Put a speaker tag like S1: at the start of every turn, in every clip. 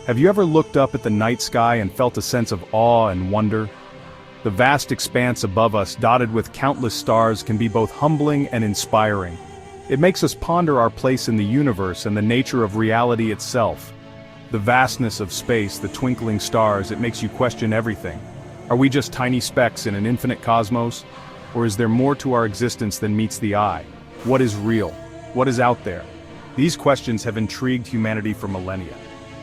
S1: Have you ever looked up at the night sky and felt a sense of awe and wonder? The vast expanse above us, dotted with countless stars, can be both humbling and inspiring. It makes us ponder our place in the universe and the nature of reality itself. The vastness of space, the twinkling stars, it makes you question everything. Are we just tiny specks in an infinite cosmos? Or is there more to our existence than meets the eye? What is real? What is out there? These questions have intrigued humanity for millennia.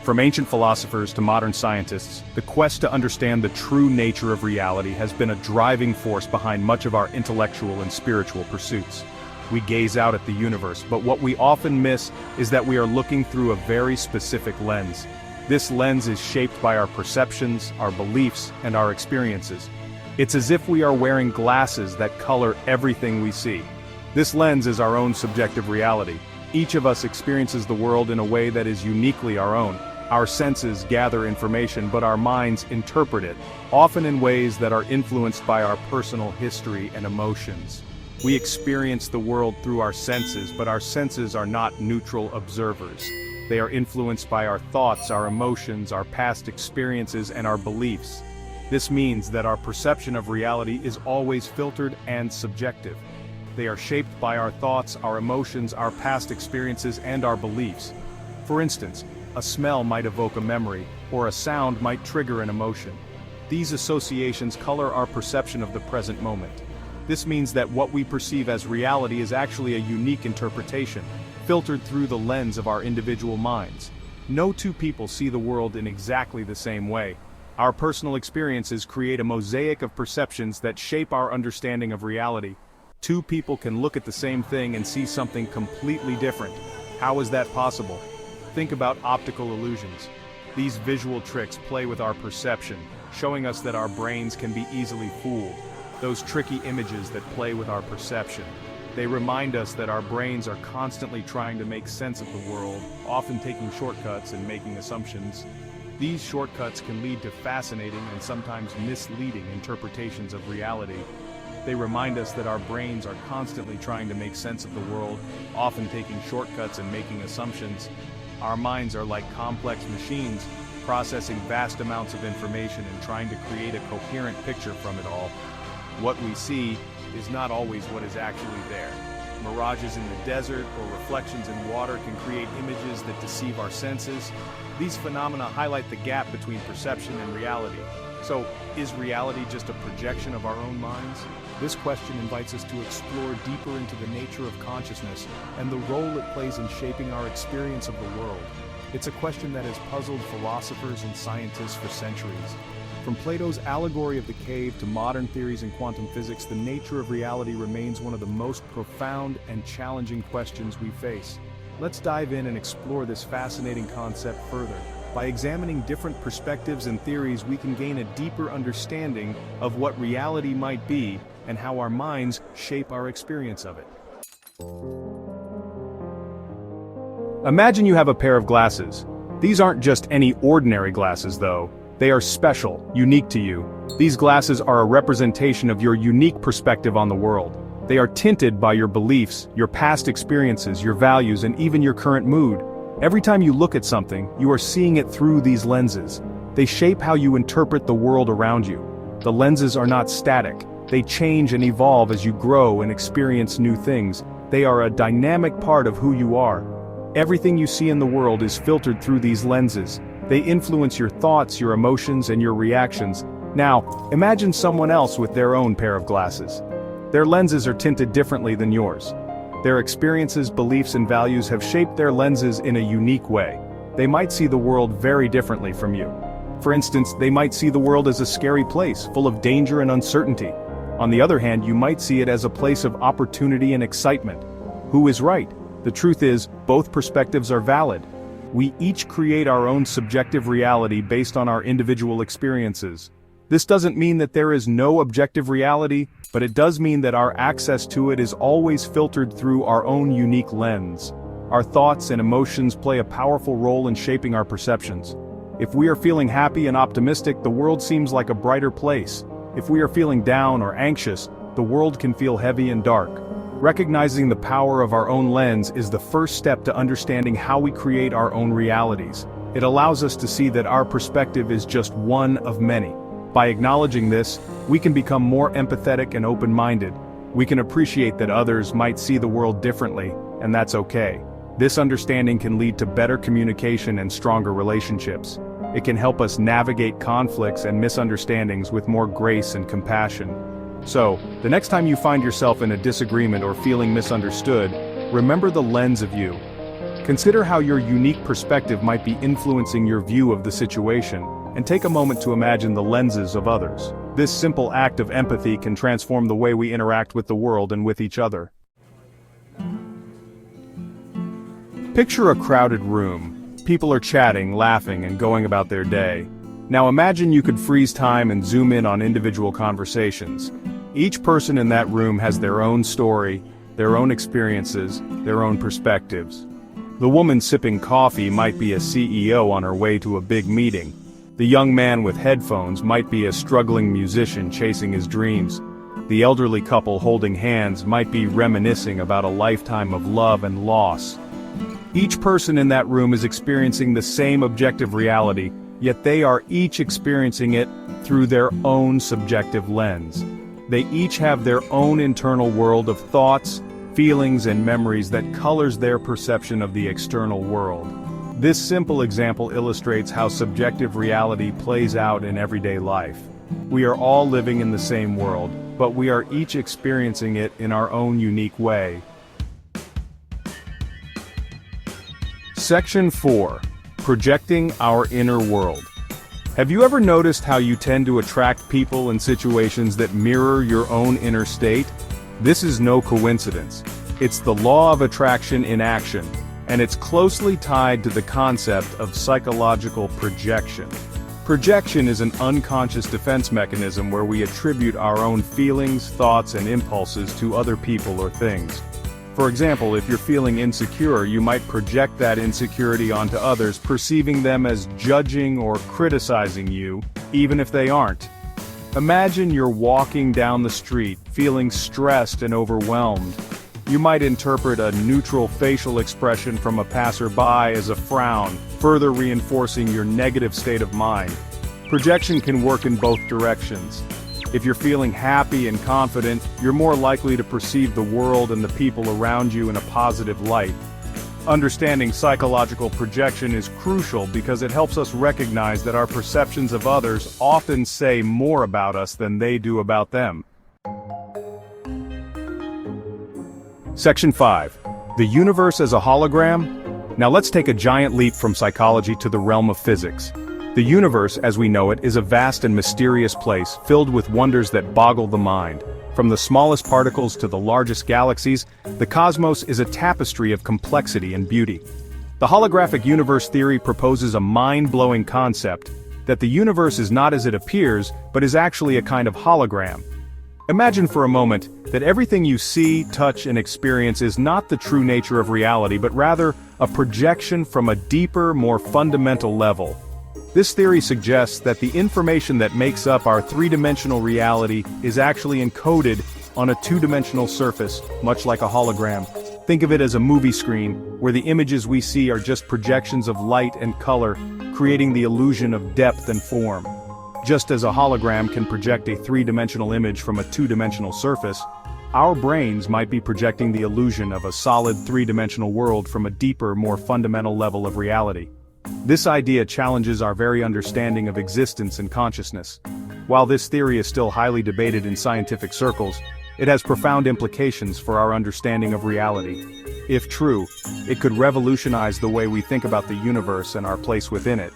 S1: From ancient philosophers to modern scientists, the quest to understand the true nature of reality has been a driving force behind much of our intellectual and spiritual pursuits. We gaze out at the universe, but what we often miss is that we are looking through a very specific lens. This lens is shaped by our perceptions, our beliefs, and our experiences. It's as if we are wearing glasses that color everything we see. This lens is our own subjective reality. Each of us experiences the world in a way that is uniquely our own. Our senses gather information, but our minds interpret it, often in ways that are influenced by our personal history and emotions. We experience the world through our senses, but our senses are not neutral observers. They are influenced by our thoughts, our emotions, our past experiences, and our beliefs. This means that our perception of reality is always filtered and subjective. They are shaped by our thoughts, our emotions, our past experiences, and our beliefs. For instance, a smell might evoke a memory, or a sound might trigger an emotion. These associations color our perception of the present moment. This means that what we perceive as reality is actually a unique interpretation, filtered through the lens of our individual minds. No two people see the world in exactly the same way. Our personal experiences create a mosaic of perceptions that shape our understanding of reality. Two people can look at the same thing and see something completely different. How is that possible? Think about optical illusions. These visual tricks play with our perception, showing us that our brains can be easily fooled. Those tricky images that play with our perception. They remind us that our brains are constantly trying to make sense of the world, often taking shortcuts and making assumptions. These shortcuts can lead to fascinating and sometimes misleading interpretations of reality. They remind us that our brains are constantly trying to make sense of the world, often taking shortcuts and making assumptions. Our minds are like complex machines, processing vast amounts of information and trying to create a coherent picture from it all. What we see is not always what is actually there. Mirages in the desert or reflections in water can create images that deceive our senses. These phenomena highlight the gap between perception and reality. So, is reality just a projection of our own minds? This question invites us to explore deeper into the nature of consciousness and the role it plays in shaping our experience of the world. It's a question that has puzzled philosophers and scientists for centuries. From Plato's allegory of the cave to modern theories in quantum physics, the nature of reality remains one of the most profound and challenging questions we face. Let's dive in and explore this fascinating concept further. By examining different perspectives and theories, we can gain a deeper understanding of what reality might be and how our minds shape our experience of it. Imagine you have a pair of glasses. These aren't just any ordinary glasses, though. They are special, unique to you. These glasses are a representation of your unique perspective on the world. They are tinted by your beliefs, your past experiences, your values, and even your current mood. Every time you look at something, you are seeing it through these lenses. They shape how you interpret the world around you. The lenses are not static. They change and evolve as you grow and experience new things. They are a dynamic part of who you are. Everything you see in the world is filtered through these lenses. They influence your thoughts, your emotions, and your reactions. Now, imagine someone else with their own pair of glasses. Their lenses are tinted differently than yours. Their experiences, beliefs, and values have shaped their lenses in a unique way. They might see the world very differently from you. For instance, they might see the world as a scary place, full of danger and uncertainty. On the other hand, you might see it as a place of opportunity and excitement. Who is right? The truth is, both perspectives are valid. We each create our own subjective reality based on our individual experiences. This doesn't mean that there is no objective reality, but it does mean that our access to it is always filtered through our own unique lens. Our thoughts and emotions play a powerful role in shaping our perceptions. If we are feeling happy and optimistic, the world seems like a brighter place. If we are feeling down or anxious, the world can feel heavy and dark. Recognizing the power of our own lens is the first step to understanding how we create our own realities. It allows us to see that our perspective is just one of many. By acknowledging this, we can become more empathetic and open-minded. We can appreciate that others might see the world differently, and that's okay. This understanding can lead to better communication and stronger relationships. It can help us navigate conflicts and misunderstandings with more grace and compassion. So, the next time you find yourself in a disagreement or feeling misunderstood, remember the lens of you. Consider how your unique perspective might be influencing your view of the situation, and take a moment to imagine the lenses of others. This simple act of empathy can transform the way we interact with the world and with each other. Picture a crowded room. People are chatting, laughing, and going about their day. Now imagine you could freeze time and zoom in on individual conversations. Each person in that room has their own story, their own experiences, their own perspectives. The woman sipping coffee might be a CEO on her way to a big meeting. The young man with headphones might be a struggling musician chasing his dreams. The elderly couple holding hands might be reminiscing about a lifetime of love and loss. Each person in that room is experiencing the same objective reality, yet they are each experiencing it through their own subjective lens. They each have their own internal world of thoughts, feelings, and memories that colors their perception of the external world. This simple example illustrates how subjective reality plays out in everyday life. We are all living in the same world, but we are each experiencing it in our own unique way. Section 4. Projecting our inner world. Have you ever noticed how you tend to attract people and situations that mirror your own inner state? This is no coincidence. It's the law of attraction in action, and it's closely tied to the concept of psychological projection. Projection is an unconscious defense mechanism where we attribute our own feelings, thoughts, and impulses to other people or things. For example, if you're feeling insecure, you might project that insecurity onto others, perceiving them as judging or criticizing you, even if they aren't. Imagine you're walking down the street, feeling stressed and overwhelmed. You might interpret a neutral facial expression from a passerby as a frown, further reinforcing your negative state of mind. Projection can work in both directions. If you're feeling happy and confident, you're more likely to perceive the world and the people around you in a positive light. Understanding psychological projection is crucial because it helps us recognize that our perceptions of others often say more about us than they do about them. Section 5. The universe as a hologram? Now let's take a giant leap from psychology to the realm of physics. The universe, as we know it, is a vast and mysterious place filled with wonders that boggle the mind. From the smallest particles to the largest galaxies, the cosmos is a tapestry of complexity and beauty. The holographic universe theory proposes a mind-blowing concept that the universe is not as it appears, but is actually a kind of hologram. Imagine for a moment that everything you see, touch, and experience is not the true nature of reality, but rather a projection from a deeper, more fundamental level. This theory suggests that the information that makes up our three-dimensional reality is actually encoded on a two-dimensional surface, much like a hologram. Think of it as a movie screen, where the images we see are just projections of light and color, creating the illusion of depth and form. Just as a hologram can project a three-dimensional image from a two-dimensional surface, our brains might be projecting the illusion of a solid three-dimensional world from a deeper, more fundamental level of reality. This idea challenges our very understanding of existence and consciousness. While this theory is still highly debated in scientific circles, it has profound implications for our understanding of reality. If true, it could revolutionize the way we think about the universe and our place within it.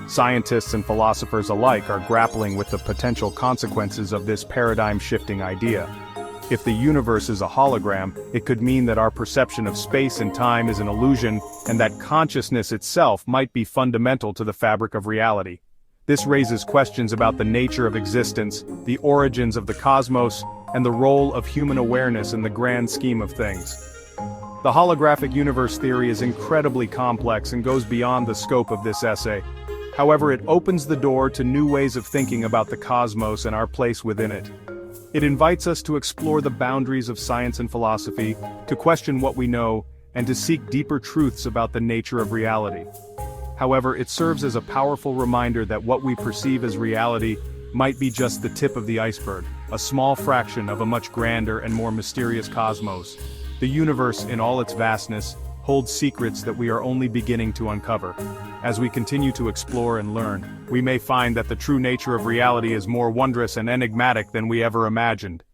S1: Scientists and philosophers alike are grappling with the potential consequences of this paradigm-shifting idea. If the universe is a hologram, it could mean that our perception of space and time is an illusion, and that consciousness itself might be fundamental to the fabric of reality. This raises questions about the nature of existence, the origins of the cosmos, and the role of human awareness in the grand scheme of things. The holographic universe theory is incredibly complex and goes beyond the scope of this essay. However, it opens the door to new ways of thinking about the cosmos and our place within it. It invites us to explore the boundaries of science and philosophy, to question what we know, and to seek deeper truths about the nature of reality. However, it serves as a powerful reminder that what we perceive as reality might be just the tip of the iceberg, a small fraction of a much grander and more mysterious cosmos. The universe, in all its vastness, holds secrets that we are only beginning to uncover. As we continue to explore and learn, we may find that the true nature of reality is more wondrous and enigmatic than we ever imagined.